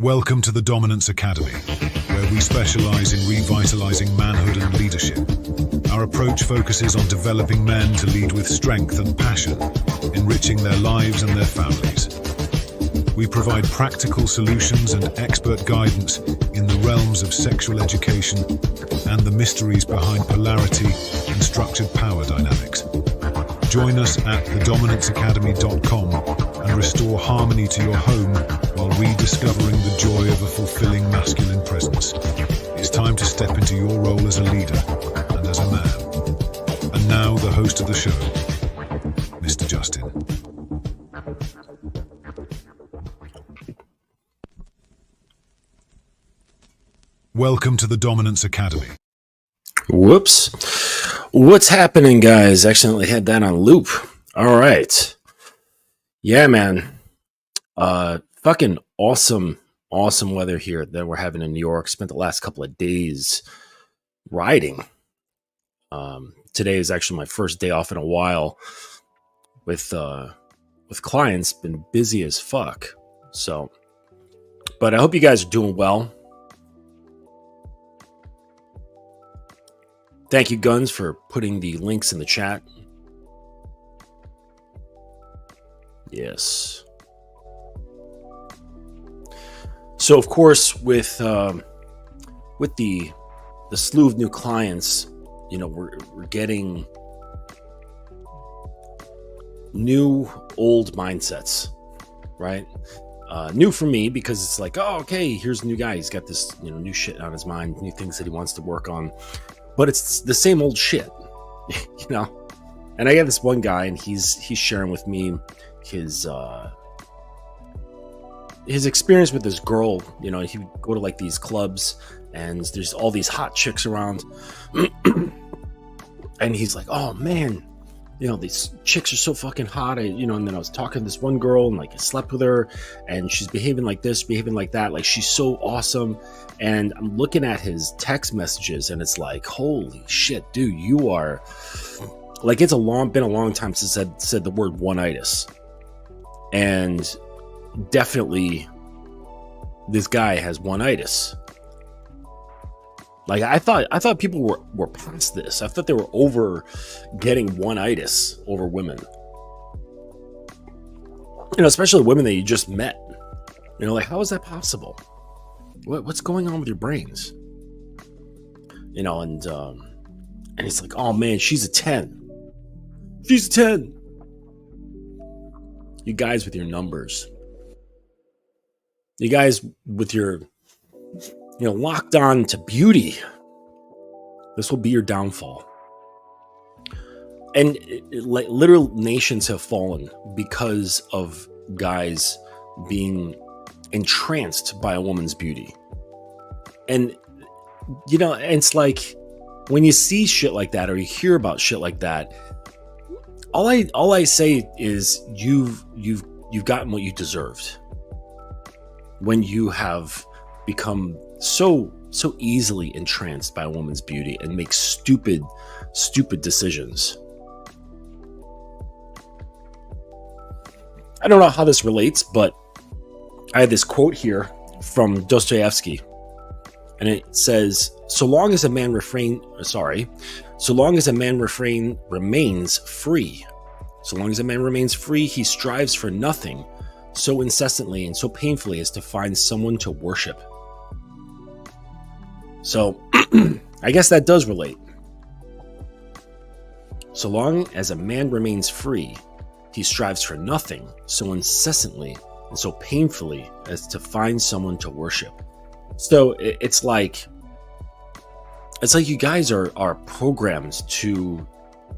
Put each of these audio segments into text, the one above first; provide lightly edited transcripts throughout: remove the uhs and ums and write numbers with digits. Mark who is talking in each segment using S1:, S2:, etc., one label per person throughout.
S1: Welcome to the Dominance Academy, where we specialize in revitalizing manhood and leadership. Our approach focuses on developing men to lead with strength and passion, enriching their lives and their families. We provide practical solutions and expert guidance in the realms of sexual education and the mysteries behind polarity and structured power dynamics. Join us at thedominanceacademy.com and restore harmony to your home while rediscovering the joy of a fulfilling masculine presence. It's time to step into your role as a leader and as a man. And now, the host of the show, Mr. Justin. Welcome to the Dominance Academy.
S2: Whoops. What's happening, guys? Accidentally had that on loop. All right. Yeah, man. Fucking awesome weather here that we're having in New York. Spent the last couple of days riding. Today is actually my first day off in a while with clients. Been busy as fuck. So, but I hope you guys are doing well. Thank you, Guns, for putting the links in the chat. Yes. So, of course, with the slew of new clients, you know, we're getting new old mindsets, right? New for me because it's like, oh, okay, here's a new guy. He's got this, you know, new shit on his mind, new things that he wants to work on. But it's the same old shit, you know? And I got this one guy, and he's sharing with me his experience with this girl. You know, he would go to like these clubs, and there's all these hot chicks around. And he's like, oh man, you know, these chicks are so fucking hot. And then I was talking to this one girl, and like I slept with her, and she's behaving like this, behaving like that. Like, she's so awesome. And I'm looking at his text messages, and it's like, holy shit, dude, you are like, it's been a long time since I said the word one-itis. And definitely this guy has one-itis. Like, I thought people were past this. I thought they were over getting one-itis over women. You know, especially women that you just met. You know, like, how is that possible? What's going on with your brains? You know, and he's like, oh man, she's a 10. She's a 10. You guys with your numbers. You guys with your, you know, locked on to beauty. This will be your downfall. And like, literal nations have fallen because of guys being entranced by a woman's beauty. And, you know, it's like, when you see shit like that, or you hear about shit like that, all I say is you've gotten what you deserved. When you have become so easily entranced by a woman's beauty and make stupid decisions. I don't know how this relates, but I had this quote here from Dostoevsky, and it says, so long as a man remains free, so long as a man remains free, he strives for nothing so incessantly and so painfully as to find someone to worship. So I guess that does relate. So long as a man remains free, he strives for nothing so incessantly and so painfully as to find someone to worship. So it's like you guys are programmed to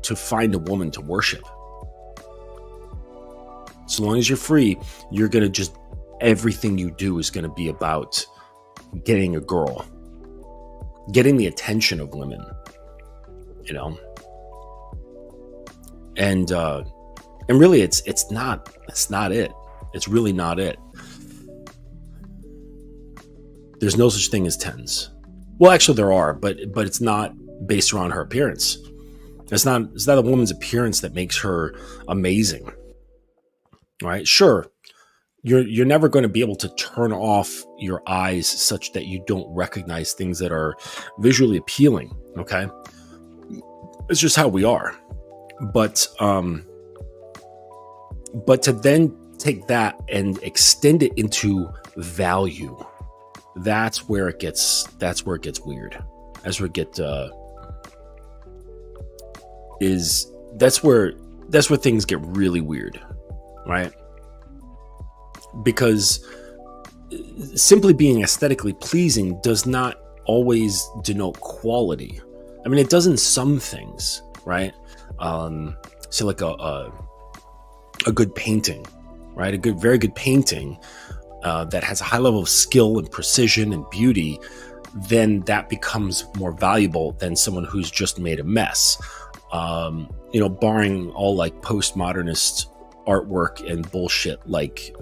S2: find a woman to worship. So long as you're free, you're going to just, everything you do is going to be about getting a girl, getting the attention of women, you know? And really it's not it. It's really not it. There's no such thing as 10s. Well, actually there are, but it's not based around her appearance. It's not a woman's appearance that makes her amazing. Right? Sure. you're never going to be able to turn off your eyes such that you don't recognize things that are visually appealing. Okay, it's just how we are. But to then take that and extend it into value, that's where it gets weird. That's where that's where things get really weird, right? Because simply being aesthetically pleasing does not always denote quality. I mean, it does in some things, right? So like a good painting, right? Very good painting that has a high level of skill and precision and beauty, then that becomes more valuable than someone who's just made a mess. Barring all like postmodernist artwork and bullshit like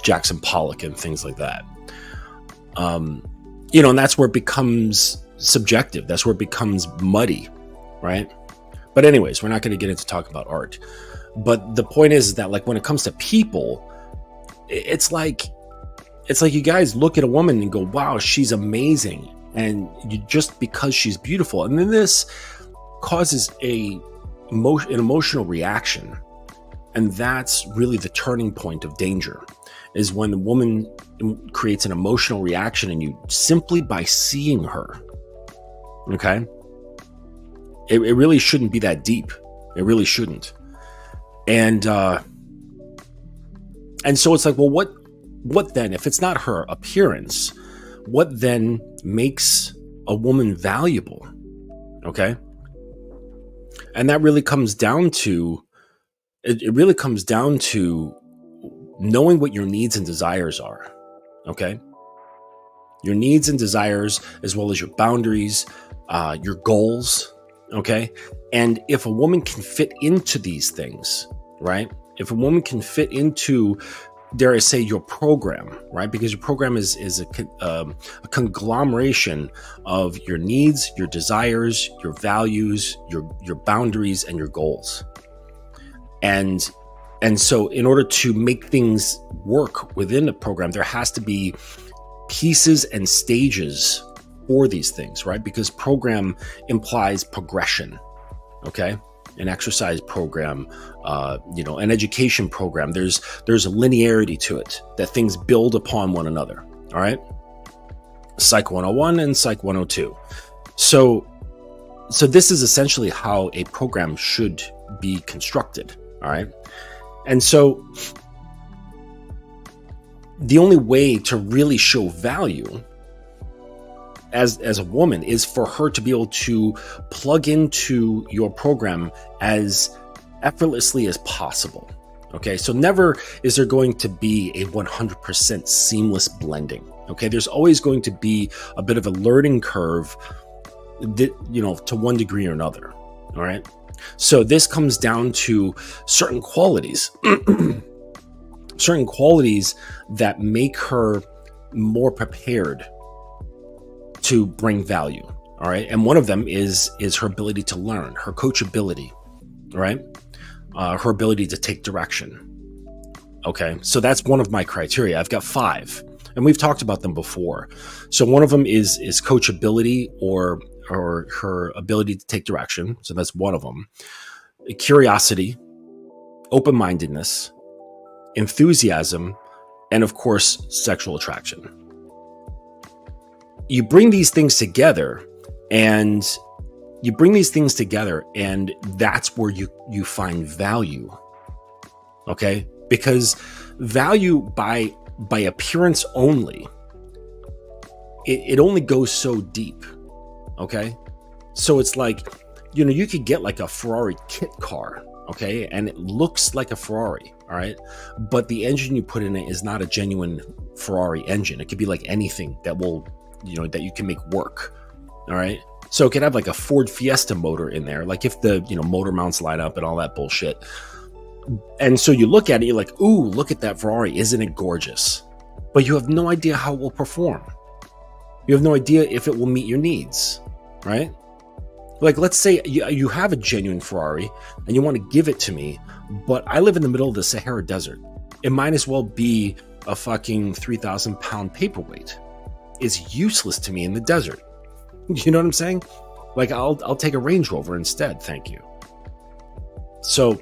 S2: Jackson Pollock and things like that. And that's where it becomes subjective. That's where it becomes muddy, right? But anyways, we're not going to get into talking about art. But the point is that like when it comes to people, it's like you guys look at a woman and go, wow, she's amazing. And just because she's beautiful. And then this causes an emotional reaction. And that's really the turning point of danger, is when the woman creates an emotional reaction and you simply by seeing her, okay? It really shouldn't be that deep. It really shouldn't. And so it's like, well, what then, if it's not her appearance, what then makes a woman valuable? Okay. And that really comes down to, it really comes down to knowing what your needs and desires are. Okay. Your needs and desires, as well as your boundaries, your goals. Okay. And if a woman can fit into these things, right? If a woman can fit into, dare I say, your program, right? Because your program is a conglomeration of your needs, your desires, your values, your boundaries, and your goals. And so in order to make things work within the program, there has to be pieces and stages for these things, right? Because program implies progression, okay? An exercise program, an education program. There's a linearity to it, that things build upon one another, all right? Psych 101 and Psych 102. So this is essentially how a program should be constructed, all right? And so the only way to really show value as a woman is for her to be able to plug into your program as effortlessly as possible. Okay, so never is there going to be a 100% seamless blending. Okay, there's always going to be a bit of a learning curve, to one degree or another. All right, so this comes down to certain qualities, certain qualities that make her more prepared to bring value. All right. And one of them is her ability to learn, her coachability, right? Her ability to take direction. Okay. So that's one of my criteria. I've got 5 and we've talked about them before. So one of them is coachability or her ability to take direction. So that's one of them. Curiosity, open-mindedness, enthusiasm, and of course, sexual attraction. You bring these things together and that's where you find value. Okay? Because value by appearance only, it only goes so deep. Okay? So it's like, you could get like a Ferrari kit car, okay? And it looks like a Ferrari, all right? But the engine you put in it is not a genuine Ferrari engine. It could be like anything that will that you can make work. All right. So it could have like a Ford Fiesta motor in there, like if the, motor mounts line up and all that bullshit. And so you look at it, you're like, ooh, look at that Ferrari. Isn't it gorgeous? But you have no idea how it will perform. You have no idea if it will meet your needs, right? Like, let's say you have a genuine Ferrari and you want to give it to me, but I live in the middle of the Sahara Desert. It might as well be a fucking 3,000 pound paperweight. It's useless to me in the desert. You know what I'm saying? Like, I'll take a Range Rover instead, thank you. So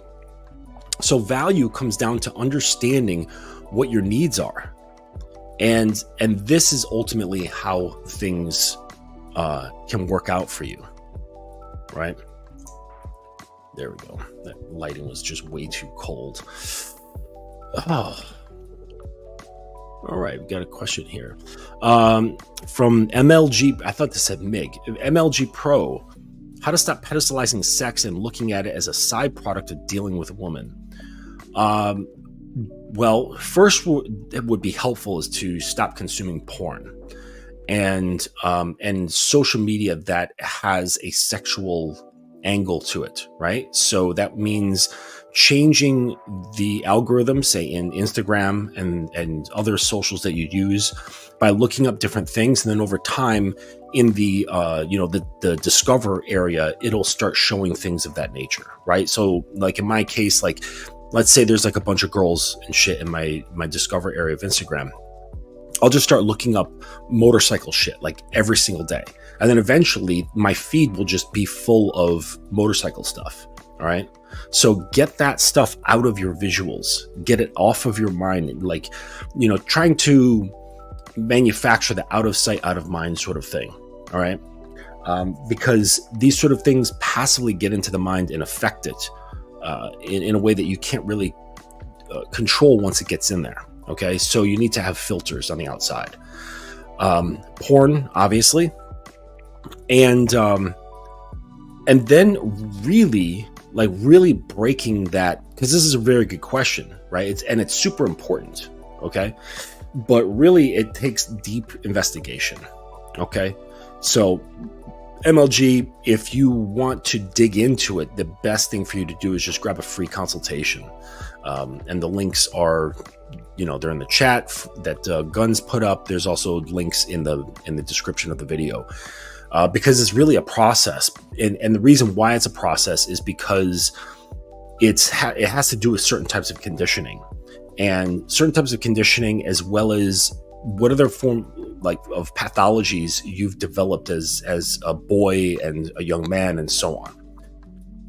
S2: value comes down to understanding what your needs are, and this is ultimately how things can work out for you, right? There we go. That lighting was just way too cold. Oh. All right, we got a question here from MLG. I thought this said MIG. MLG Pro. How to stop pedestalizing sex and looking at it as a side product of dealing with women. Well, first, what would be helpful is to stop consuming porn and social media that has a sexual angle to it, right? So that means changing the algorithm, say in Instagram and other socials that you use, by looking up different things, and then over time in the the discover area, it'll start showing things of that nature, right? So like in my case, like let's say there's like a bunch of girls and shit in my discover area of Instagram. I'll just start looking up motorcycle shit like every single day. And then eventually my feed will just be full of motorcycle stuff. All right. So get that stuff out of your visuals, get it off of your mind. Like, trying to manufacture the out of sight, out of mind sort of thing. All right. Because these sort of things passively get into the mind and affect it in a way that you can't really control once it gets in there. Okay, so you need to have filters on the outside. Porn, obviously, and then really breaking that, because this is a very good question, right? It's super important. Okay, but really it takes deep investigation. Okay, so MLG, if you want to dig into it, the best thing for you to do is just grab a free consultation, and the links are, they're in the chat that Guns put up. There's also links in the description of the video, because it's really a process. And the reason why it's a process is because it has to do with certain types of conditioning, and certain types of conditioning, as well as what other form of pathologies you've developed as a boy and a young man, and so on.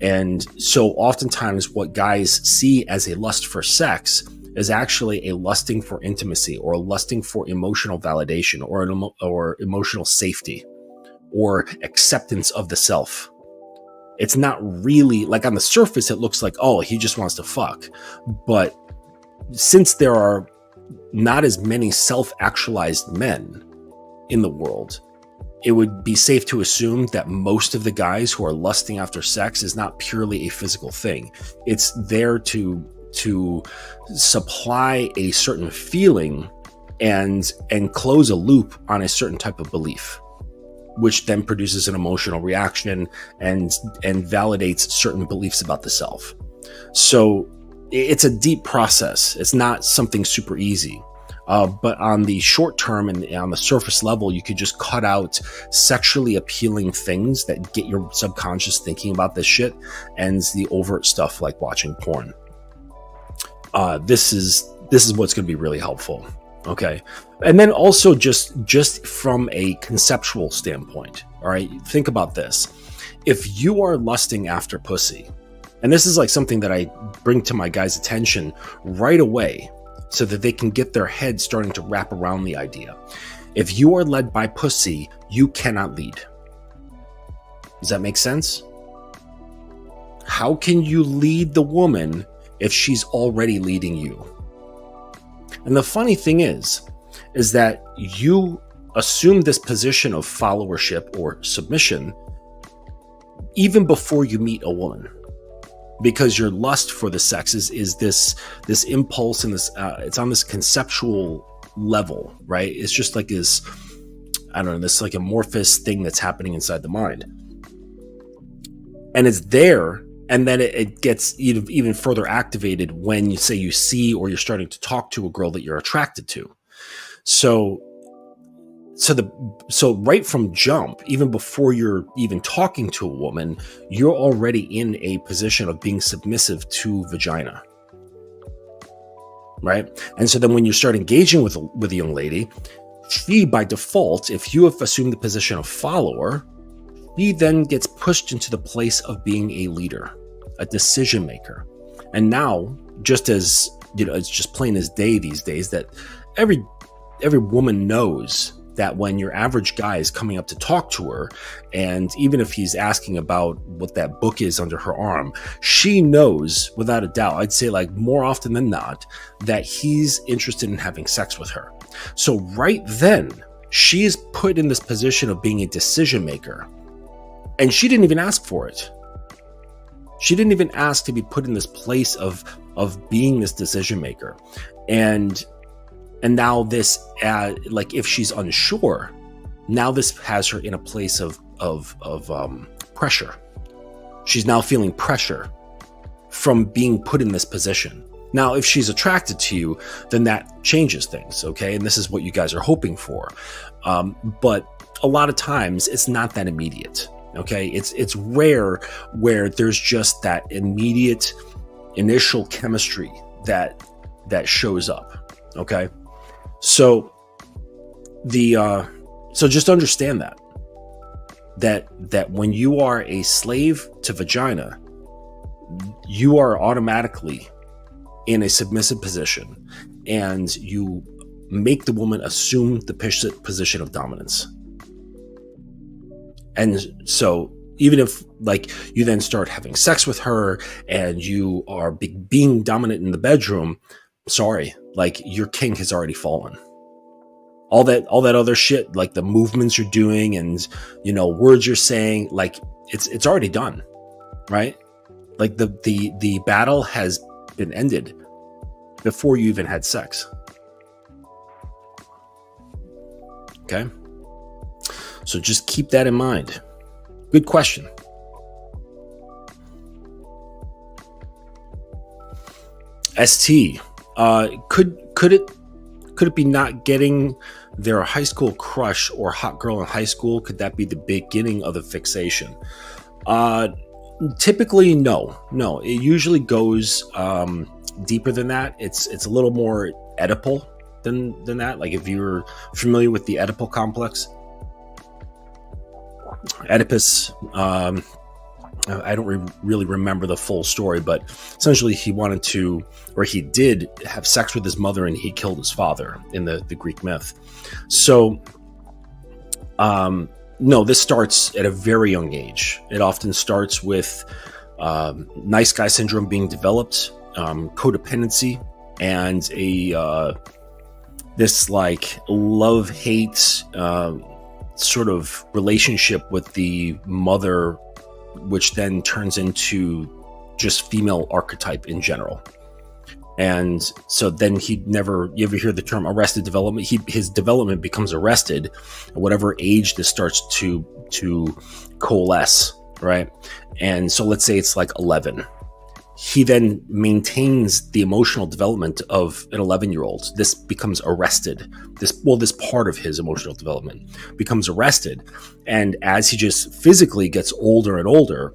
S2: And so oftentimes what guys see as a lust for sex is actually a lusting for intimacy, or a lusting for emotional validation, or emotional safety, or acceptance of the self. It's not really, like, on the surface it looks like, oh, he just wants to fuck. But since there are not as many self-actualized men in the world, it would be safe to assume that most of the guys who are lusting after sex is not purely a physical thing. It's there to supply a certain feeling and close a loop on a certain type of belief, which then produces an emotional reaction and validates certain beliefs about the self. So it's a deep process. It's not something super easy. But on the short term and on the surface level, you could just cut out sexually appealing things that get your subconscious thinking about this shit, and the overt stuff like watching porn. This is what's going to be really helpful. Okay. And then also just from a conceptual standpoint. All right. Think about this. If you are lusting after pussy, and this is like something that I bring to my guys' attention right away, so that they can get their head starting to wrap around the idea. If you are led by pussy, you cannot lead. Does that make sense? How can you lead the woman if she's already leading you? And the funny thing is that you assume this position of followership or submission even before you meet a woman. Because your lust for the sex is this impulse, and this it's on this conceptual level, right? It's just like this, I don't know, this like amorphous thing that's happening inside the mind, and it's there, and then it gets even further activated when you say you see, or you're starting to talk to a girl that you're attracted to. So right from jump, even before you're even talking to a woman, you're already in a position of being submissive to vagina. right? And so then when you start engaging with a young lady, she, by default, if you have assumed the position of follower, he then gets pushed into the place of being a leader, a decision maker. And now, just as, it's just plain as day these days that every woman knows that when your average guy is coming up to talk to her, and even if he's asking about what that book is under her arm, she knows without a doubt, I'd say like more often than not, that he's interested in having sex with her. So right then, she is put in this position of being a decision maker. And she didn't even ask for it. She didn't even ask to be put in this place of being this decision maker. And now this, like if she's unsure, now this has her in a place of pressure. She's now feeling pressure from being put in this position. Now, if she's attracted to you, then that changes things, okay? And this is what you guys are hoping for. But a lot of times, it's not that immediate, okay? It's rare where there's just that immediate initial chemistry that shows up, okay? So so just understand that when you are a slave to vagina, you are automatically in a submissive position, and you make the woman assume the position of dominance. And so even if like you then start having sex with her and you are being dominant in the bedroom, sorry, like your king has already fallen. All that other shit, like the movements you're doing and, words you're saying, like it's already done, right? Like the battle has been ended before you even had sex. Okay? So just keep that in mind. Good question. ST, could it be not getting their high school crush or hot girl in high school? Could that be the beginning of the fixation? Typically, no. It usually goes deeper than that. It's a little more Oedipal than that. Like if you're familiar with the Oedipal complex, Oedipus. I don't really remember the full story, but essentially he did have sex with his mother and he killed his father in the Greek myth. So, no, this starts at a very young age. It often starts with nice guy syndrome being developed, codependency, and this like love-hate sort of relationship with the mother, which then turns into just female archetype in general. And so then you ever hear the term arrested development? His development becomes arrested at whatever age this starts to coalesce, right? And so let's say it's like 11. He then maintains the emotional development of an 11-year-old. This becomes arrested. This part of his emotional development becomes arrested. And as he just physically gets older and older,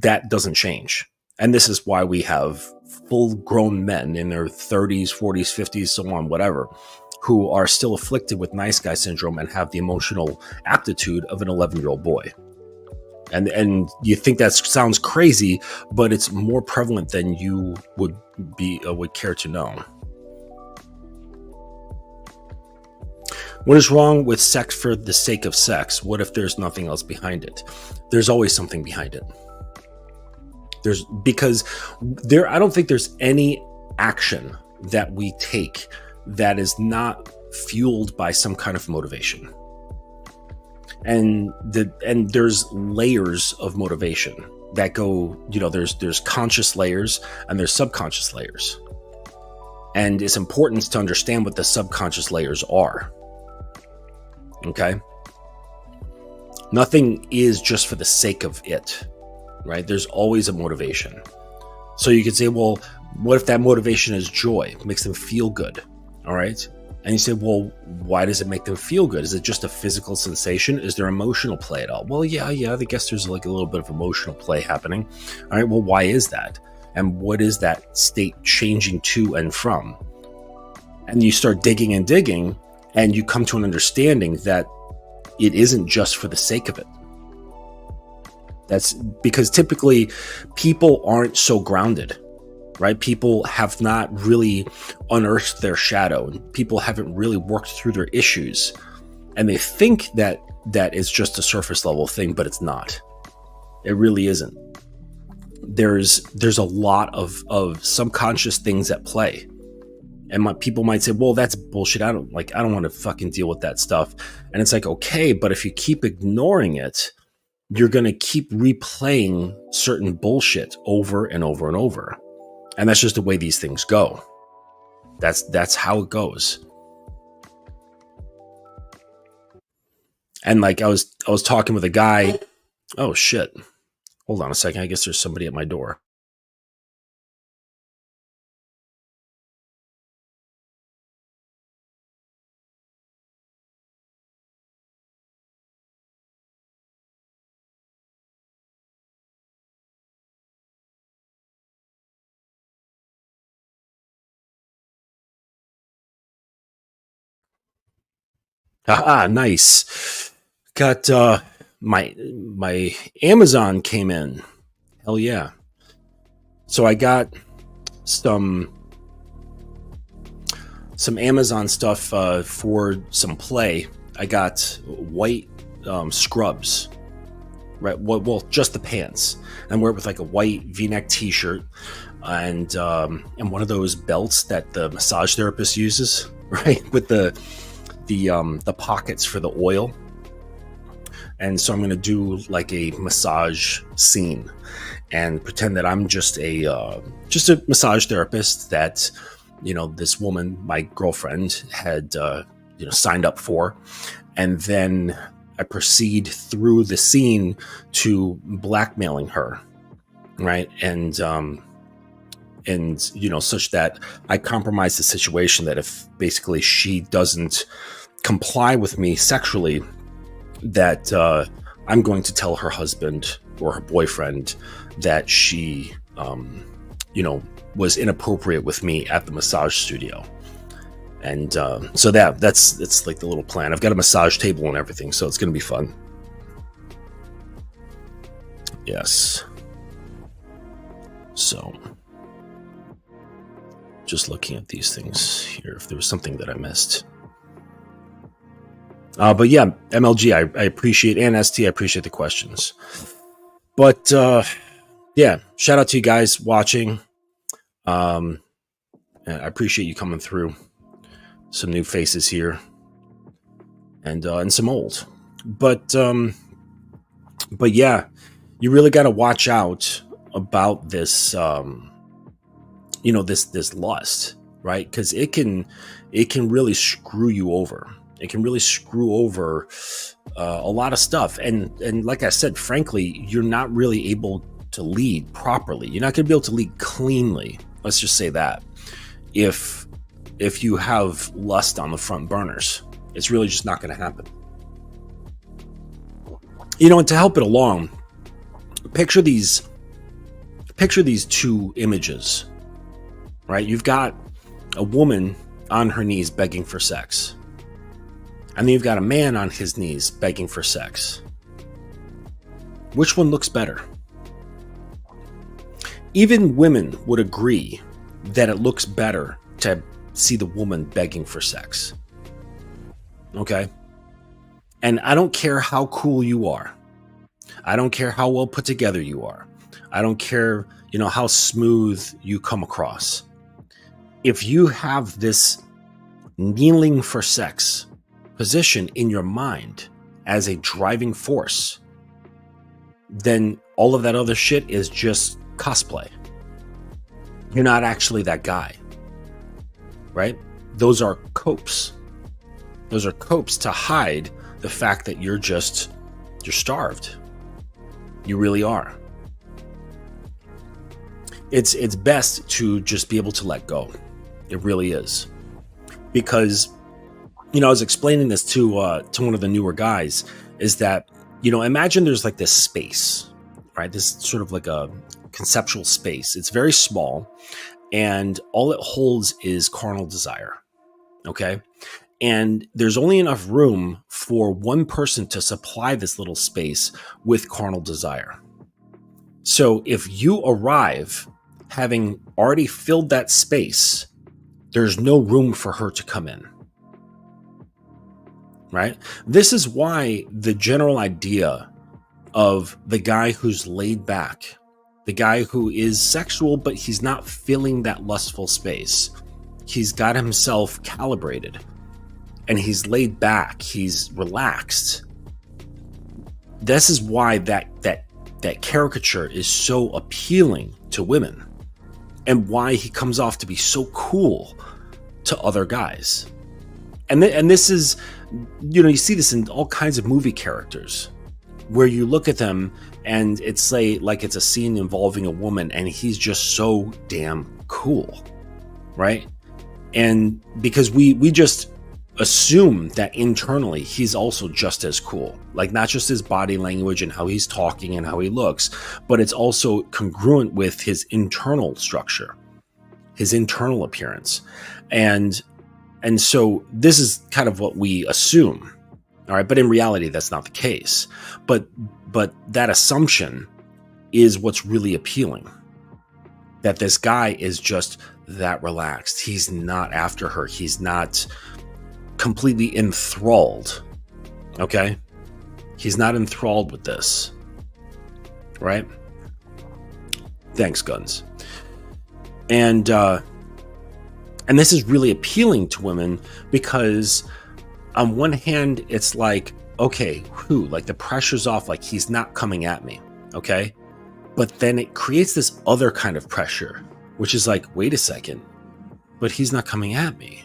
S2: that doesn't change. And this is why we have full-grown men in their 30s, 40s, 50s, so on, whatever, who are still afflicted with nice guy syndrome and have the emotional aptitude of an 11-year-old boy. And you think that sounds crazy, but it's more prevalent than you would care to know. What is wrong with sex for the sake of sex? What if there's nothing else behind it? There's always something behind it. I don't think there's any action that we take that is not fueled by some kind of motivation. And there's layers of motivation that go, there's conscious layers and there's subconscious layers. And it's important to understand what the subconscious layers are. Okay? Nothing is just for the sake of it, right? There's always a motivation. So you could say, well, what if that motivation is joy? It makes them feel good, all right? And you say, well, why does it make them feel good? Is it just a physical sensation? Is there emotional play at all? Well, yeah, I guess there's like a little bit of emotional play happening. All right, well, why is that? And what is that state changing to and from? And you start digging and digging, and you come to an understanding that it isn't just for the sake of it. That's because typically people aren't so grounded, right? People have not really unearthed their shadow, and people haven't really worked through their issues. And they think that is just a surface level thing, but it's not. It really isn't. There's a lot of subconscious things at play. And people might say, well, that's bullshit. I don't want to fucking deal with that stuff. And it's like, okay, but if you keep ignoring it, you're going to keep replaying certain bullshit over and over and over. And that's just the way these things go. That's how it goes. And like I was talking with a guy. Oh shit. Hold on a second. I guess there's somebody at my door. Nice. Got my Amazon came in. Hell yeah. So I got some Amazon stuff for some play. I got white scrubs, right? Well, just the pants. And wear it with like a white V-neck T-shirt and one of those belts that the massage therapist uses, right? With the pockets for the oil. And so I'm going to do like a massage scene and pretend that I'm just a massage therapist that, this woman, my girlfriend, had, signed up for. And then I proceed through the scene to blackmailing her. Right. And such that I compromise the situation that if basically she doesn't comply with me sexually, that I'm going to tell her husband or her boyfriend that she, was inappropriate with me at the massage studio. And so that's like the little plan. I've got a massage table and everything, so it's going to be fun. Yes. So just looking at these things here, if there was something that I missed. But yeah, MLG, I appreciate, and ST, I appreciate the questions. But yeah, shout out to you guys watching. I appreciate you coming through. Some new faces here, and some old. But yeah, you really got to watch out about this. This lust, right? Because it can really screw you over. It can really screw over a lot of stuff. And like I said, frankly, you're not really able to lead properly. You're not going to be able to lead cleanly. Let's just say that. If you have lust on the front burners, it's really just not going to happen. And to help it along, picture these two images, right? You've got a woman on her knees begging for sex. And then you've got a man on his knees begging for sex. Which one looks better? Even women would agree that it looks better to see the woman begging for sex. Okay? And I don't care how cool you are. I don't care how well put together you are. I don't care, how smooth you come across. If you have this kneeling for sex position in your mind as a driving force, then all of that other shit is just cosplay. You're not actually that guy, right? Those are copes. Those are copes to hide the fact that you're starved. You really are. It's best to just be able to let go. It really is. Because I was explaining this to one of the newer guys, is that, imagine there's like this space, right? This sort of like a conceptual space. It's very small, and all it holds is carnal desire. Okay. And there's only enough room for one person to supply this little space with carnal desire. So if you arrive having already filled that space, there's no room for her to come in. Right? This is why the general idea of the guy who's laid back, the guy who is sexual, but he's not filling that lustful space. He's got himself calibrated and he's laid back. He's relaxed. This is why that caricature is so appealing to women, and why he comes off to be so cool to other guys. And this is, you see this in all kinds of movie characters, where you look at them and it's like it's a scene involving a woman and he's just so damn cool, right? And because we just assume that internally he's also just as cool, like not just his body language and how he's talking and how he looks, but it's also congruent with his internal structure, his internal appearance. And so this is kind of what we assume. All right. But in reality, that's not the case. But that assumption is what's really appealing. That this guy is just that relaxed. He's not after her. He's not completely enthralled. Okay. He's not enthralled with this. Right. Thanks, Guns. And this is really appealing to women because on one hand, it's like, okay, like the pressure's off, like he's not coming at me. Okay. But then it creates this other kind of pressure, which is like, wait a second, but he's not coming at me.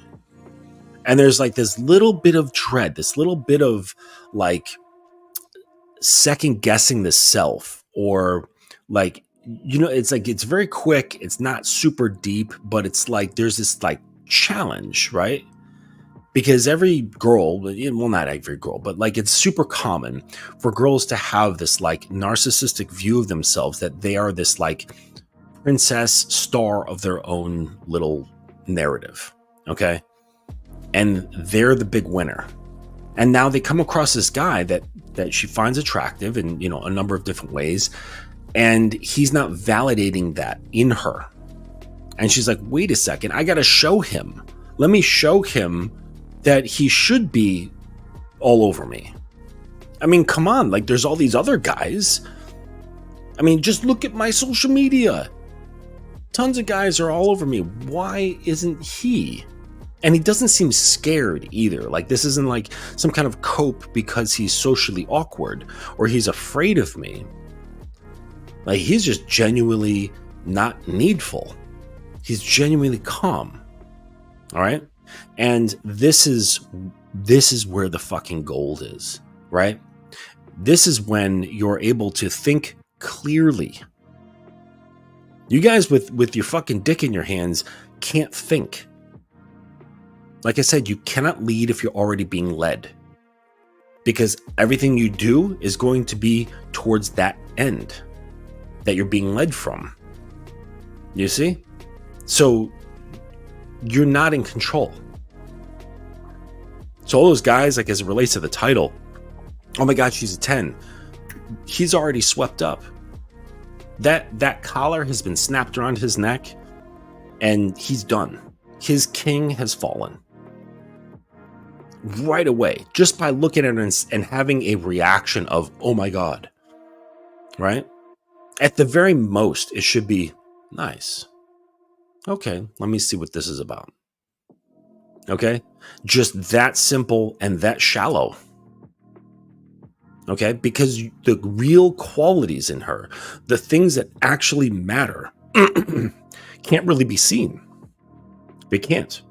S2: And there's like this little bit of dread, this little bit of like second guessing the self, or like, it's like, it's very quick. It's not super deep, but it's like, there's this like challenge, right? Because every girl, well, not every girl, but like it's super common for girls to have this like narcissistic view of themselves, that they are this like princess star of their own little narrative. Okay. And they're the big winner. And now they come across this guy that she finds attractive in, a number of different ways. And he's not validating that in her. And she's like, wait a second, I got to show him. Let me show him that he should be all over me. I mean, come on, like there's all these other guys. I mean, just look at my social media. Tons of guys are all over me. Why isn't he? And he doesn't seem scared either. Like this isn't like some kind of cope because he's socially awkward or he's afraid of me. Like he's just genuinely not needful. He's genuinely calm. All right. And this is where the fucking gold is, right? This is when you're able to think clearly. You guys with your fucking dick in your hands can't think. Like I said, you cannot lead if you're already being led, because everything you do is going to be towards that end that you're being led from. You see? So you're not in control. So all those guys, like as it relates to the title, oh my God, she's a 10. He's already swept up. That collar has been snapped around his neck and he's done. His king has fallen. Right away, just by looking at it and having a reaction of, oh my God, right? At the very most, it should be nice. Okay, let me see what this is about. Okay, just that simple and that shallow. Okay, because the real qualities in her, the things that actually matter, can't really be seen. They can't.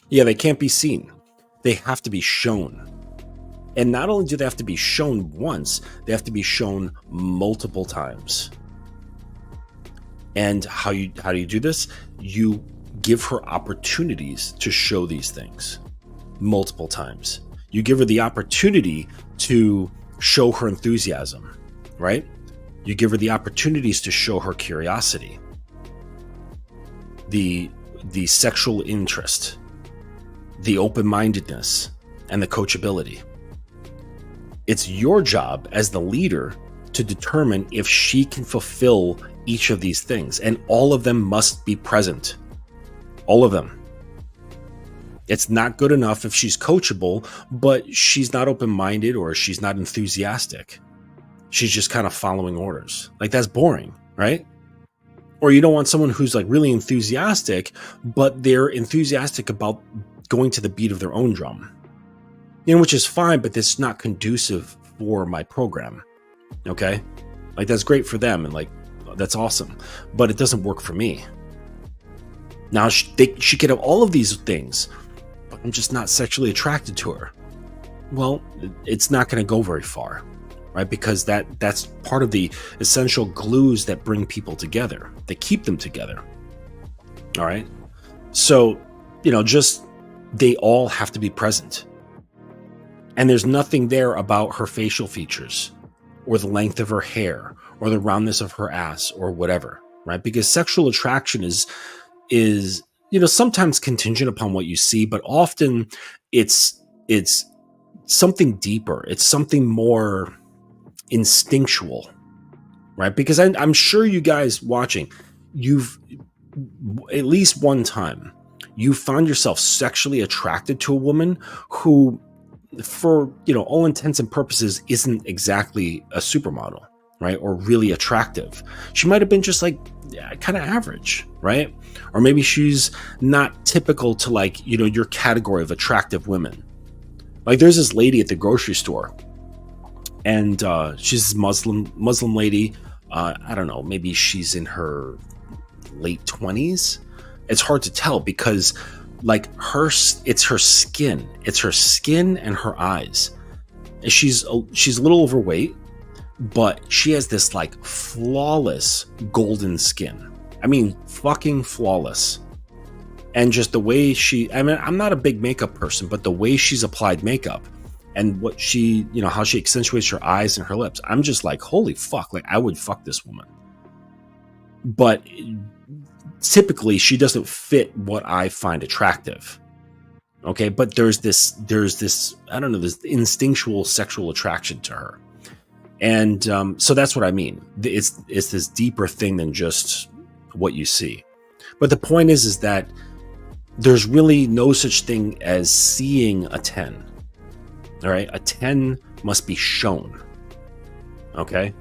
S2: Yeah, they can't be seen. They have to be shown. And not only do they have to be shown once, they have to be shown multiple times. And how do you do this? You give her opportunities to show these things multiple times. You give her the opportunity to show her enthusiasm, right? You give her the opportunities to show her curiosity, the sexual interest, the open-mindedness, and the coachability. It's your job as the leader to determine if she can fulfill each of these things, and all of them must be present. All of them. It's not good enough if she's coachable, but she's not open-minded or she's not enthusiastic. She's just kind of following orders. Like, that's boring, right? Or you don't want someone who's like really enthusiastic, but they're enthusiastic about going to the beat of their own drum. You know, which is fine, but it's not conducive for my program. Okay? Like, that's great for them and like, that's awesome, but it doesn't work for me. Now, she could have all of these things, but I'm just not sexually attracted to her. Well, it's not going to go very far, right? Because that's part of the essential glues that bring people together, that keep them together. All right? So, you know, just they all have to be present. And there's nothing there about her facial features or the length of her hair or the roundness of her ass or whatever, right? Because sexual attraction is, you know, sometimes contingent upon what you see, but often it's something deeper. It's something more instinctual, right? Because I'm sure you guys watching, you've at least one time you found yourself sexually attracted to a woman who, for, you know, all intents and purposes, isn't exactly a supermodel, right? Or really attractive. She might have been just like kind of average, right? Or maybe she's not typical to, like, you know, your category of attractive women. Like, there's this lady at the grocery store, and she's this Muslim lady. I don't know, maybe she's in her late 20s. It's hard to tell because, like, it's her skin and her eyes. And she's a little overweight, but she has this like flawless golden skin. I mean, fucking flawless. And just the way I'm not a big makeup person, but the way she's applied makeup and what she, you know, how she accentuates her eyes and her lips, I'm just like, holy fuck, like, I would fuck this woman. But typically she doesn't fit what I find attractive. Okay, but there's this, I don't know, this instinctual sexual attraction to her. And so that's what I mean. It's this deeper thing than just what you see. But the point is that there's really no such thing as seeing a 10. All right, a 10 must be shown. Okay,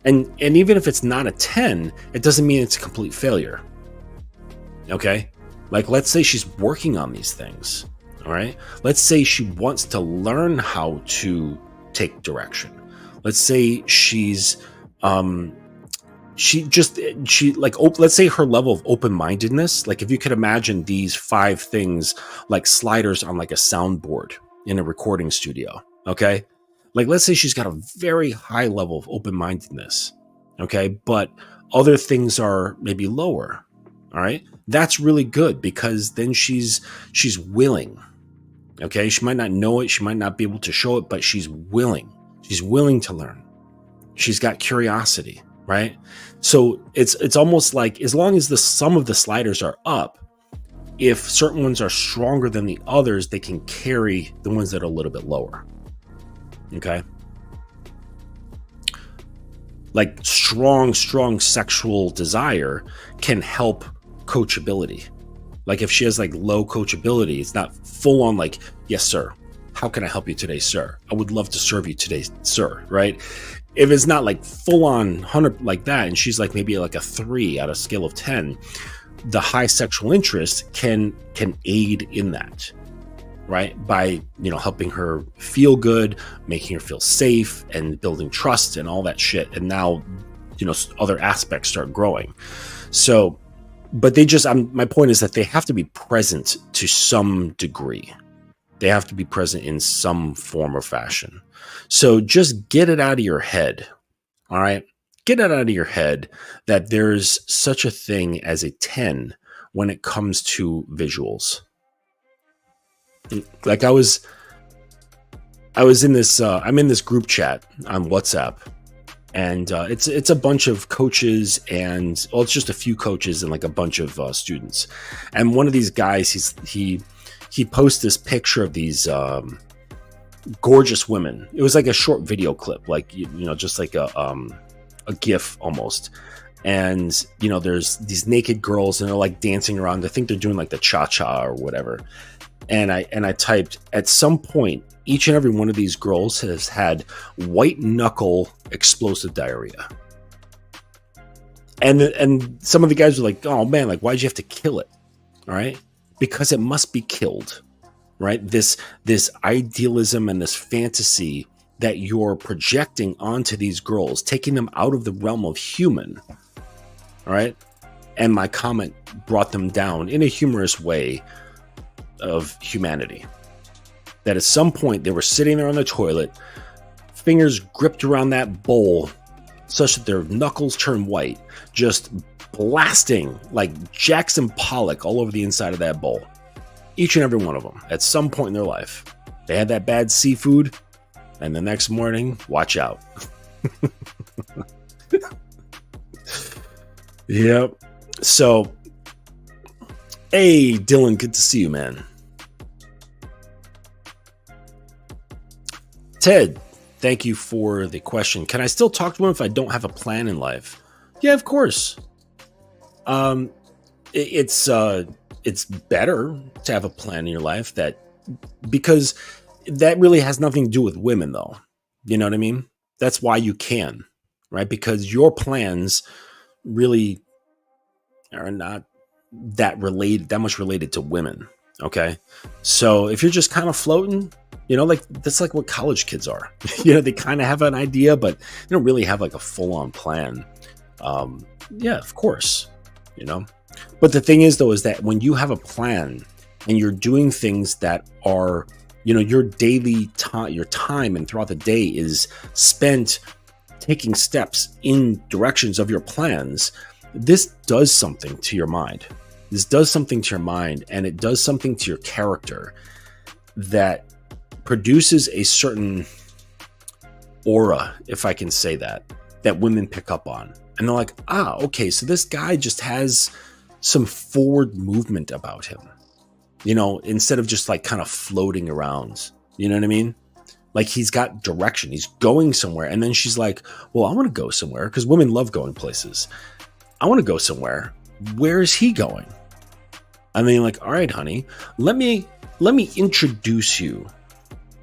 S2: and even if it's not a 10, it doesn't mean it's a complete failure. Okay, like, let's say she's working on these things. All right, let's say she wants to learn how to take direction. Let's say let's say her level of open-mindedness, like, if you could imagine these 5 things like sliders on like a soundboard in a recording studio. Okay, like, let's say she's got a very high level of open-mindedness. Okay, but other things are maybe lower. All right, that's really good, because then she's willing. Okay, she might not know it, she might not be able to show it, but she's willing. She's willing to learn. She's got curiosity, right? So it's almost like, as long as the sum of the sliders are up, if certain ones are stronger than the others, they can carry the ones that are a little bit lower. Okay? Like, strong sexual desire can help coachability. Like, if she has like low coachability, it's not full on like, yes, sir. How can I help you today, sir? I would love to serve you today, sir, right? If it's not like full on 100 like that, and she's like maybe like a 3 out of a scale of 10, the high sexual interest can aid in that, right? By, you know, helping her feel good, making her feel safe, and building trust and all that shit. And now, you know, other aspects start growing. So, but my point is that they have to be present to some degree. They have to be present in some form or fashion. So just get it out of your head. All right. Get it out of your head that there's such a thing as a 10 when it comes to visuals. Like, I was I was in this. I'm in this group chat on WhatsApp, and it's a bunch of coaches, and well, it's just a few coaches and like a bunch of students. And one of these guys, he posts this picture of these gorgeous women. It was like a short video clip, like you know, just like a GIF almost. And you know, there's these naked girls, and they're like dancing around. I think they're doing like the cha-cha or whatever. And I typed, at some point, each and every one of these girls has had white knuckle explosive diarrhea. And some of the guys were like, oh man, like why'd you have to kill it? All right, because it must be killed, right? This idealism and this fantasy that you're projecting onto these girls, taking them out of the realm of human. All right. And my comment brought them down in a humorous way of humanity. That at some point they were sitting there on the toilet, fingers gripped around that bowl such that their knuckles turn white, just blasting like Jackson Pollock all over the inside of that bowl. Each and every one of them at some point in their life. They had that bad seafood, and the next morning, watch out. Yep. So, hey, Dylan, good to see you, man. Ted, thank you for the question. Can I still talk to him if I don't have a plan in life? Yeah, of course. It's better to have a plan in your life because that really has nothing to do with women, though. You know what I mean? That's why you can, right? Because your plans really are not that much related to women. Okay. So if you're just kind of floating, you know, like that's like what college kids are. You know, they kind of have an idea, but they don't really have like a full-on plan. Yeah, of course, you know. But the thing is, though, is that when you have a plan and you're doing things that are, you know, your daily time, your time and throughout the day is spent taking steps in directions of your plans, this does something to your mind. This does something to your mind, and it does something to your character that produces a certain aura, if I can say that women pick up on. And they're like, okay, so this guy just has some forward movement about him, you know, instead of just like kind of floating around. You know what I mean? Like he's got direction. He's going somewhere. And then she's like, well, I want to go somewhere, because women love going places. I want to go somewhere. Where is he going? I mean, like, all right, honey, let me introduce you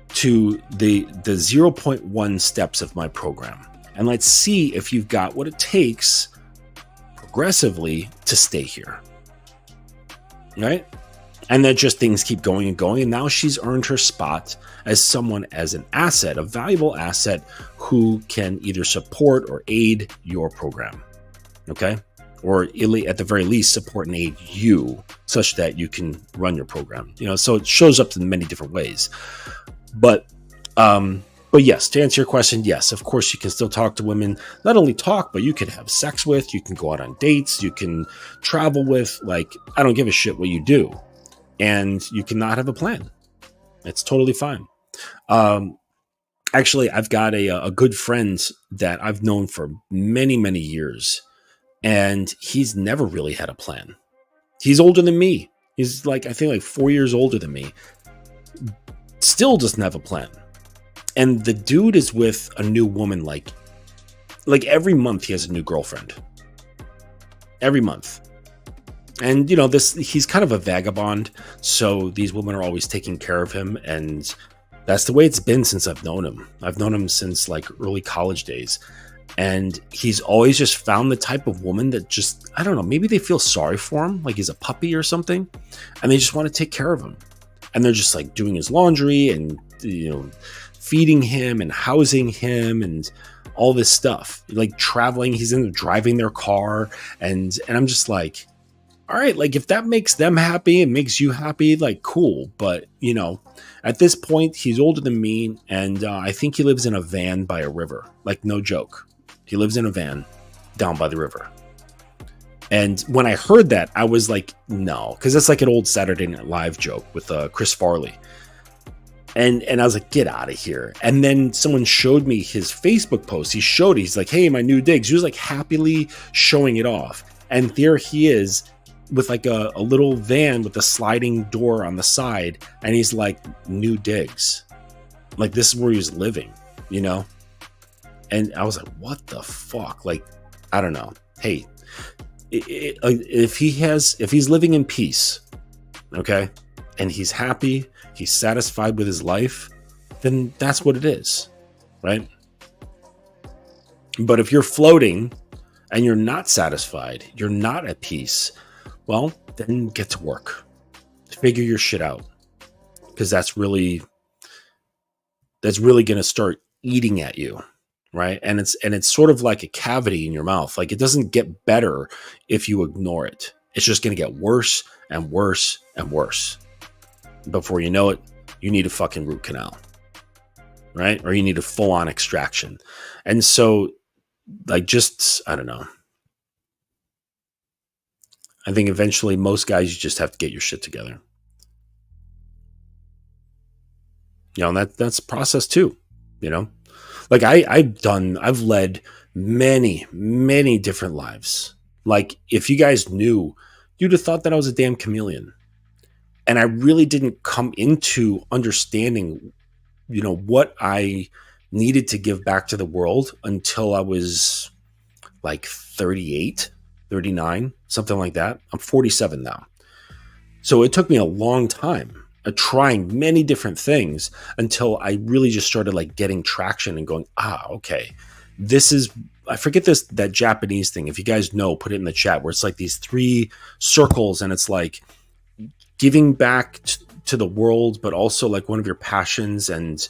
S2: to the 0.1 steps of my program. And let's see if you've got what it takes progressively to stay here. Right? And then just things keep going and going. And now she's earned her spot as someone, as an asset, a valuable asset who can either support or aid your program. Okay? Or at the very least, support and aid you such that you can run your program. You know, so it shows up in many different ways. But yes, to answer your question, yes, of course you can still talk to women. Not only talk, but you can have sex with, you can go out on dates, you can travel with. Like, I don't give a shit what you do. And you cannot have a plan. It's totally fine. Actually, I've got a good friend that I've known for many, many years. And he's never really had a plan. He's older than me. He's like, I think like 4 years older than me. Still doesn't have a plan. And the dude is with a new woman like every month he has a new girlfriend. Every month. And you know, he's kind of a vagabond, so these women are always taking care of him, and that's the way it's been since I've known him. I've known him since like early college days. And he's always just found the type of woman that just, I don't know, maybe they feel sorry for him, like he's a puppy or something, and they just want to take care of him. And they're just like doing his laundry and, you know, feeding him and housing him and all this stuff. Like traveling, he's in driving their car. And I'm just like, all right, like if that makes them happy and makes you happy, like cool. But, you know, at this point, he's older than me. And I think he lives in a van by a river. Like, no joke. He lives in a van down by the river. And when I heard that, I was like, no, because that's like an old Saturday Night Live joke with Chris Farley. And I was like, get out of here. And then someone showed me his Facebook post. He's like, hey, my new digs. He was like happily showing it off. And there he is with like a little van with a sliding door on the side. And he's like, new digs. Like, this is where he was living, you know? And I was like, what the fuck? Like, I don't know. Hey, if he's living in peace, okay, and he's happy, he's satisfied with his life, then that's what it is, right? But if you're floating and you're not satisfied, you're not at peace, well, then get to work. Figure your shit out. Because that's really going to start eating at you, right? And it's sort of like a cavity in your mouth. Like, it doesn't get better if you ignore it. It's just going to get worse and worse and worse. Before you know it, you need a fucking root canal, right? Or you need a full-on extraction. And so, like, just, I don't know. I think eventually most guys, you just have to get your shit together. You know, and that's a process too, you know? Like, I've led many, many different lives. Like, if you guys knew, you'd have thought that I was a damn chameleon. And I really didn't come into understanding, you know, what I needed to give back to the world until I was like 38, 39, something like that. I'm 47 now. So it took me a long time of trying many different things until I really just started like getting traction and going, okay, this is, I forget that Japanese thing. If you guys know, put it in the chat, where it's like these 3 circles and it's like giving back to the world, but also like one of your passions and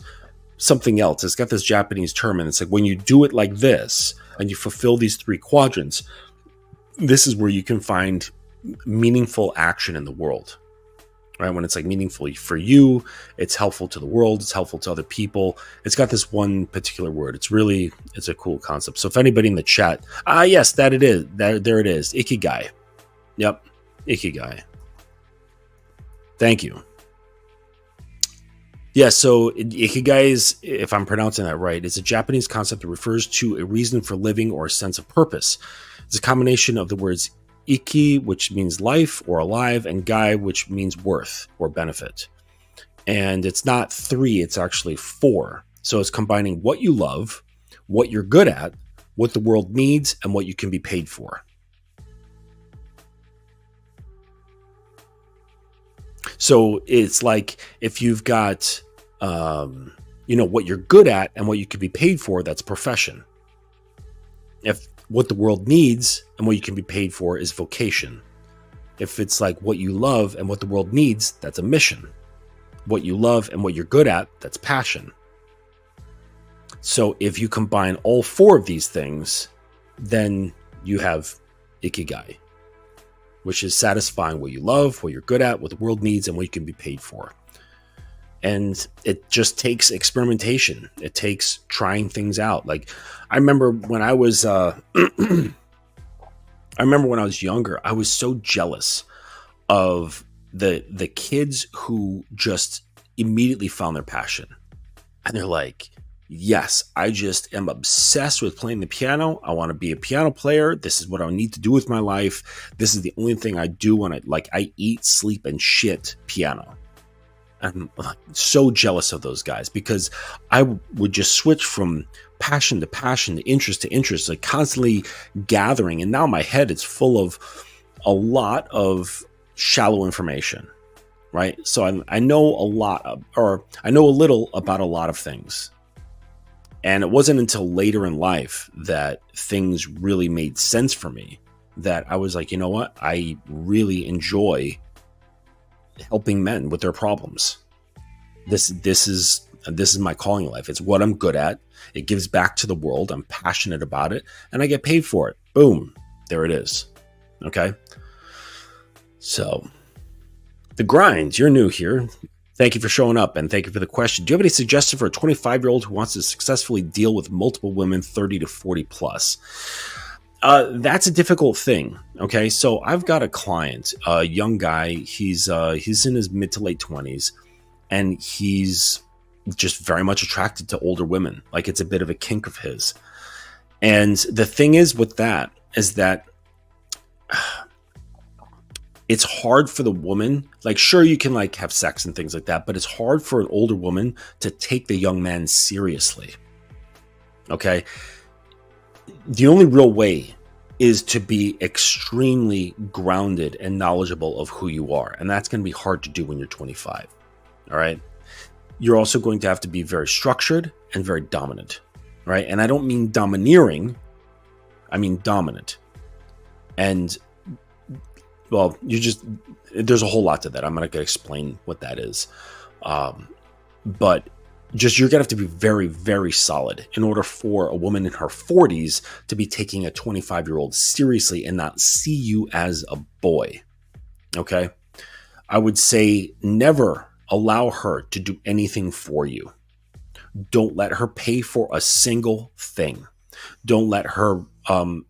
S2: something else. It's got this Japanese term, and it's like when you do it like this and you fulfill these 3 quadrants, this is where you can find meaningful action in the world, right? When it's like meaningful for you, it's helpful to the world, it's helpful to other people. It's got this one particular word. It's a cool concept. So if anybody in the chat, yes, there it is. Ikigai. Yep. Ikigai. Thank you. Yeah, so Ikigai is, if I'm pronouncing that right, it's a Japanese concept that refers to a reason for living or a sense of purpose. It's a combination of the words Iki, which means life or alive, and Gai, which means worth or benefit. And it's not 3, it's actually 4. So it's combining what you love, what you're good at, what the world needs, and what you can be paid for. So it's like if you've got, what you're good at and what you can be paid for, that's profession. If what the world needs and what you can be paid for is vocation. If it's like what you love and what the world needs, that's a mission. What you love and what you're good at, that's passion. So if you combine all 4 of these things, then you have Ikigai, which is satisfying what you love, what you're good at, what the world needs, and what you can be paid for. And it just takes experimentation. It takes trying things out. Like, I remember when I was, younger, I was so jealous of the kids who just immediately found their passion. And they're like, yes, I just am obsessed with playing the piano. I want to be a piano player. This is what I need to do with my life. This is the only thing I do when I eat, sleep, and shit piano. I'm so jealous of those guys because I would just switch from passion to passion, to interest, like constantly gathering. And now my head is full of a lot of shallow information, right? So I know a little about a lot of things. And it wasn't until later in life that things really made sense for me, that I was like, you know what? I really enjoy helping men with their problems. This is my calling in life. It's what I'm good at. It gives back to the world. I'm passionate about it, and I get paid for it. Boom. There it is. Okay. So the grind, you're new here. Thank you for showing up, and thank you for the question. Do you have any suggestions for a 25-year-old who wants to successfully deal with multiple women 30 to 40 plus? That's a difficult thing. Okay. So I've got a client, a young guy. He's in his mid to late 20s, and he's just very much attracted to older women. Like it's a bit of a kink of his. And the thing is with that is that it's hard for the woman. Like, sure, you can like have sex and things like that, but it's hard for an older woman to take the young man seriously. Okay. The only real way is to be extremely grounded and knowledgeable of who you are. And that's going to be hard to do when you're 25. All right. You're also going to have to be very structured and very dominant. Right. And I don't mean domineering. I mean dominant. And well, there's a whole lot to that. I'm not going to explain what that is. But just you're going to have to be very, very solid in order for a woman in her 40s to be taking a 25-year-old seriously and not see you as a boy. Okay. I would say never allow her to do anything for you. Don't let her pay for a single thing. Don't let her,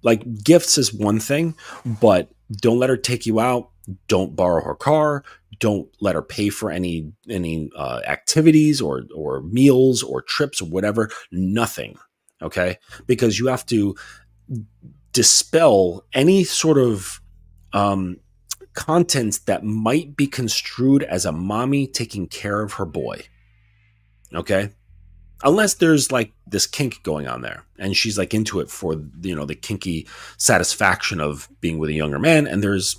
S2: like gifts is one thing, but don't let her take you out. Don't borrow her car. Don't let her pay for any activities or meals or trips or whatever. Nothing. Okay. Because you have to dispel any sort of, content that might be construed as a mommy taking care of her boy. Okay. Unless there's like this kink going on there and she's like into it for, the kinky satisfaction of being with a younger man. And there's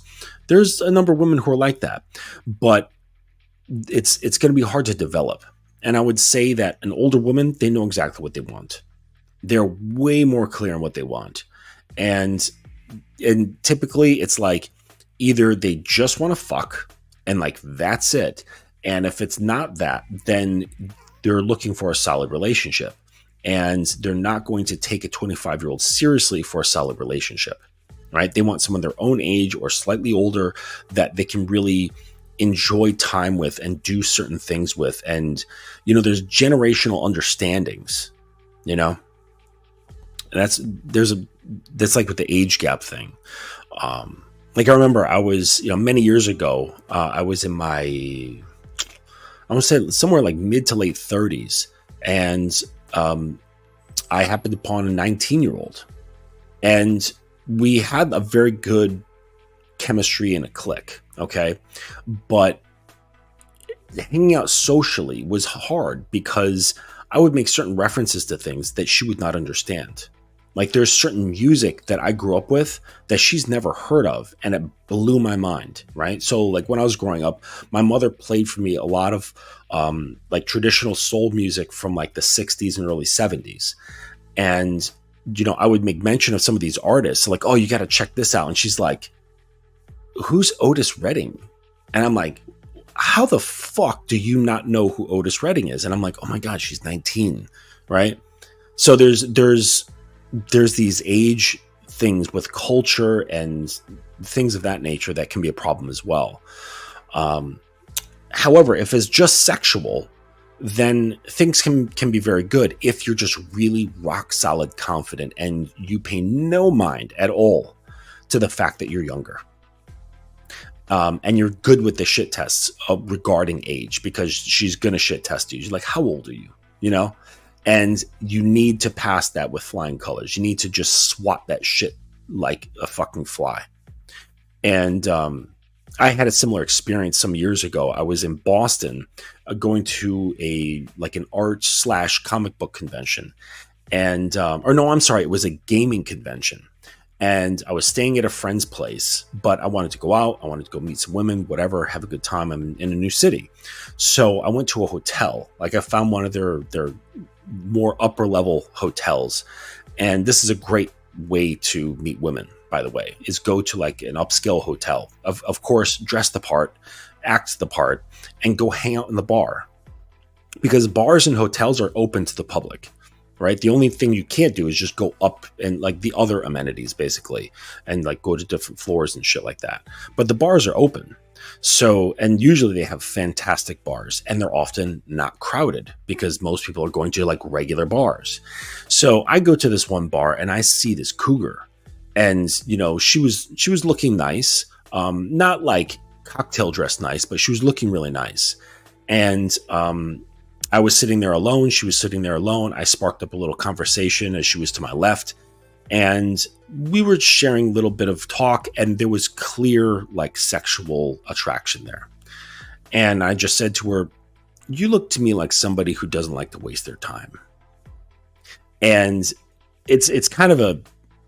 S2: a number of women who are like that, but it's going to be hard to develop. And I would say that an older woman, they know exactly what they want. They're way more clear on what they want. And typically it's like either they just want to fuck and like, that's it. And if it's not that, then they're looking for a solid relationship, and they're not going to take a 25-year-old seriously for a solid relationship, right? They want someone their own age or slightly older that they can really enjoy time with and do certain things with. And, there's generational understandings, and that's like with the age gap thing. Like I remember I was, many years ago, I was in my, I want to say somewhere like mid to late 30s. And I happened upon a 19-year-old. And we had a very good chemistry and a click. Okay. But hanging out socially was hard because I would make certain references to things that she would not understand. Like there's certain music that I grew up with that she's never heard of, and it blew my mind, right? So like when I was growing up, my mother played for me a lot of like traditional soul music from like the 60s and early 70s. And, I would make mention of some of these artists, like, oh, you got to check this out. And she's like, who's Otis Redding? And I'm like, how the fuck do you not know who Otis Redding is? And I'm like, oh my God, she's 19, right? So there's these age things with culture and things of that nature that can be a problem as well. However, if it's just sexual, then things can be very good if you're just really rock solid confident and you pay no mind at all to the fact that you're younger. And you're good with the shit tests regarding age, because she's going to shit test you. She's like, how old are you? And you need to pass that with flying colors. You need to just swat that shit like a fucking fly. And I had a similar experience some years ago. I was in Boston going to an art / comic book convention. And, it was a gaming convention. And I was staying at a friend's place, but I wanted to go out. I wanted to go meet some women, whatever, have a good time. I'm in a new city. So I went to a hotel. Like I found one of their more upper level hotels. And this is a great way to meet women, by the way, is go to like an upscale hotel. Of course, dress the part, act the part, and go hang out in the bar. Because bars and hotels are open to the public. Right. The only thing you can't do is just go up and like the other amenities, basically, and like go to different floors and shit like that. But the bars are open. So, and usually they have fantastic bars, and they're often not crowded because most people are going to like regular bars. So I go to this one bar and I see this cougar, and she was looking nice. Not like cocktail dress nice, but she was looking really nice. And, I was sitting there alone. She was sitting there alone. I sparked up a little conversation as she was to my left. And we were sharing a little bit of talk, and there was clear like sexual attraction there. And I just said to her, you look to me like somebody who doesn't like to waste their time. And it's kind of a,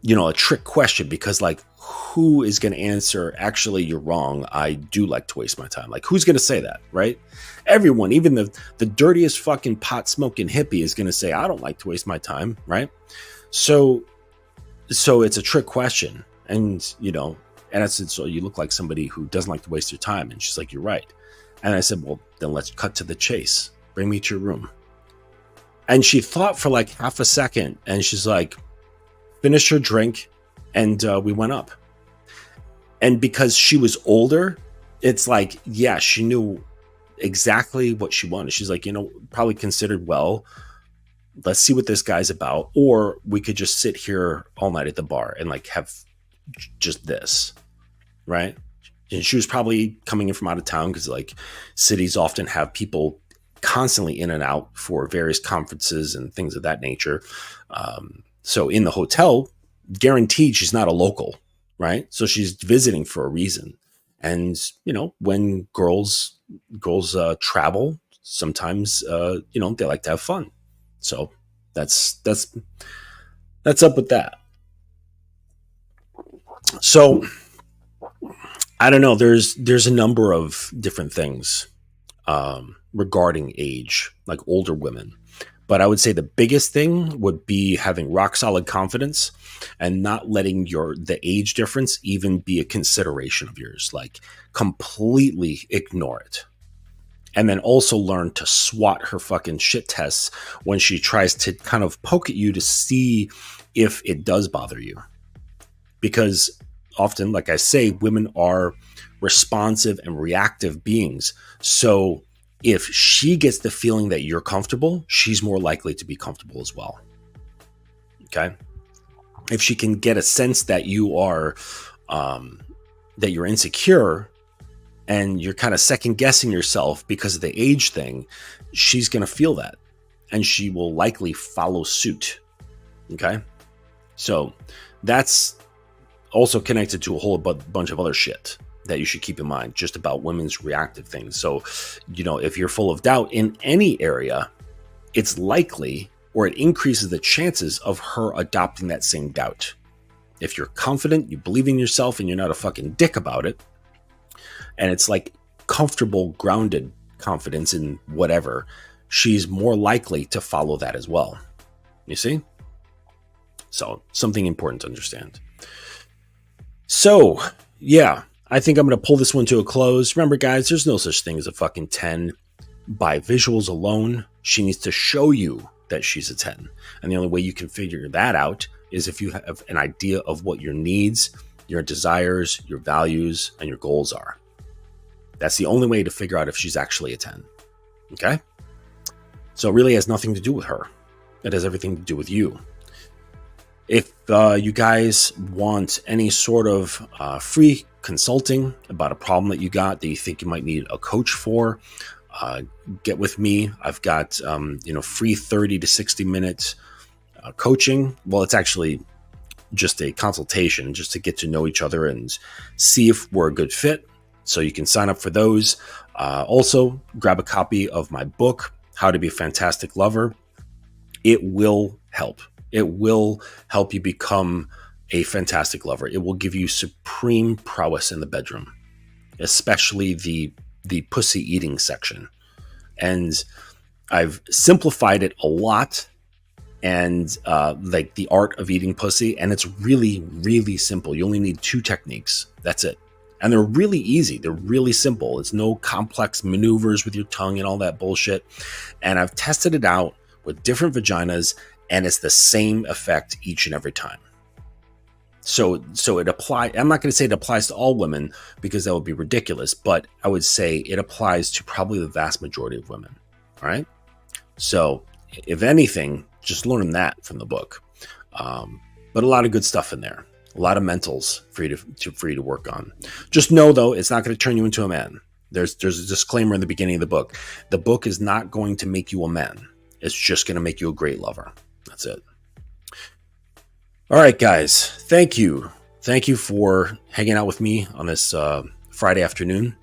S2: a trick question, because like, who is going to answer, actually, you're wrong, I do like to waste my time? Like, who's going to say that, right? Everyone, even the dirtiest fucking pot smoking hippie is going to say, I don't like to waste my time, right? So it's a trick question. And, and I said, so you look like somebody who doesn't like to waste your time. And she's like, you're right. And I said, well, then let's cut to the chase. Bring me to your room. And she thought for like half a second, and she's like, finish her drink. And we went up. And because she was older, it's like, yeah, she knew exactly what she wanted. She's like, probably considered, well, let's see what this guy's about. Or we could just sit here all night at the bar and like have just this, right? And she was probably coming in from out of town, because like cities often have people constantly in and out for various conferences and things of that nature. So in the hotel, guaranteed she's not a local, right? So she's visiting for a reason. And, when girls travel, sometimes, they like to have fun. So that's up with that. So I don't know. There's a number of different things regarding age, like older women. But I would say the biggest thing would be having rock solid confidence and not letting the age difference even be a consideration of yours. Like, completely ignore it. And then also learn to swat her fucking shit tests when she tries to kind of poke at you to see if it does bother you. Because often, like I say, women are responsive and reactive beings. So if she gets the feeling that you're comfortable, she's more likely to be comfortable as well. Okay. If she can get a sense that you are, that you're insecure and you're kind of second guessing yourself because of the age thing, she's going to feel that and she will likely follow suit. Okay. So that's also connected to a whole bunch of other shit that you should keep in mind just about women's reactive things. So, if you're full of doubt in any area, it's likely, or it increases the chances of her adopting that same doubt. If you're confident, you believe in yourself, and you're not a fucking dick about it, and it's like comfortable, grounded confidence in whatever, she's more likely to follow that as well. You see? So, something important to understand. So, yeah, I think I'm going to pull this one to a close. Remember, guys, there's no such thing as a fucking 10 by visuals alone. She needs to show you that she's a 10. And the only way you can figure that out is if you have an idea of what your needs, your desires, your values, and your goals are. That's the only way to figure out if she's actually a 10. Okay? So it really has nothing to do with her. It has everything to do with you. If you guys want any sort of free consulting about a problem that you got that you think you might need a coach for, get with me. I've got free 30 to 60 minutes coaching. Well, it's actually just a consultation just to get to know each other and see if we're a good fit. So you can sign up for those. Also, grab a copy of my book, How to Be a Fantastic Lover. It will help. It will help you become a fantastic lover. It will give you supreme prowess in the bedroom, especially the pussy eating section. And I've simplified it a lot, and like the art of eating pussy. And it's really, really simple. You only need 2 techniques. That's it. And they're really easy. They're really simple. It's no complex maneuvers with your tongue and all that bullshit. And I've tested it out with different vaginas, and it's the same effect each and every time. So it applies. I'm not going to say it applies to all women because that would be ridiculous, but I would say it applies to probably the vast majority of women. All right. So if anything, just learn that from the book. But a lot of good stuff in there. A lot of mentals for you to work on. Just know though, it's not going to turn you into a man. There's a disclaimer in the beginning of the book. The book is not going to make you a man. It's just going to make you a great lover. That's it. All right, guys. Thank you. Thank you for hanging out with me on this Friday afternoon.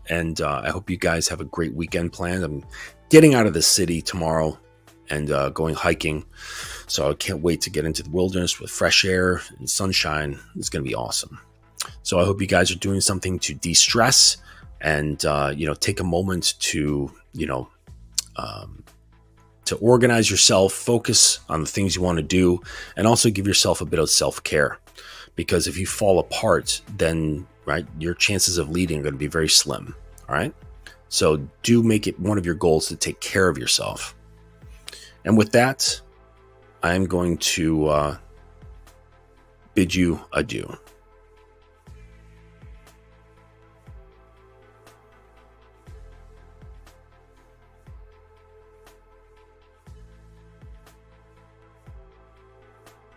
S2: And I hope you guys have a great weekend planned. I'm getting out of the city tomorrow and going hiking. So I can't wait to get into the wilderness with fresh air and sunshine. It's going to be awesome. So I hope you guys are doing something to de-stress and, take a moment to, to organize yourself, focus on the things you want to do, and also give yourself a bit of self-care. Because if you fall apart, then, right, your chances of leading are going to be very slim. All right. So do make it one of your goals to take care of yourself. And with that, I'm going to bid you adieu.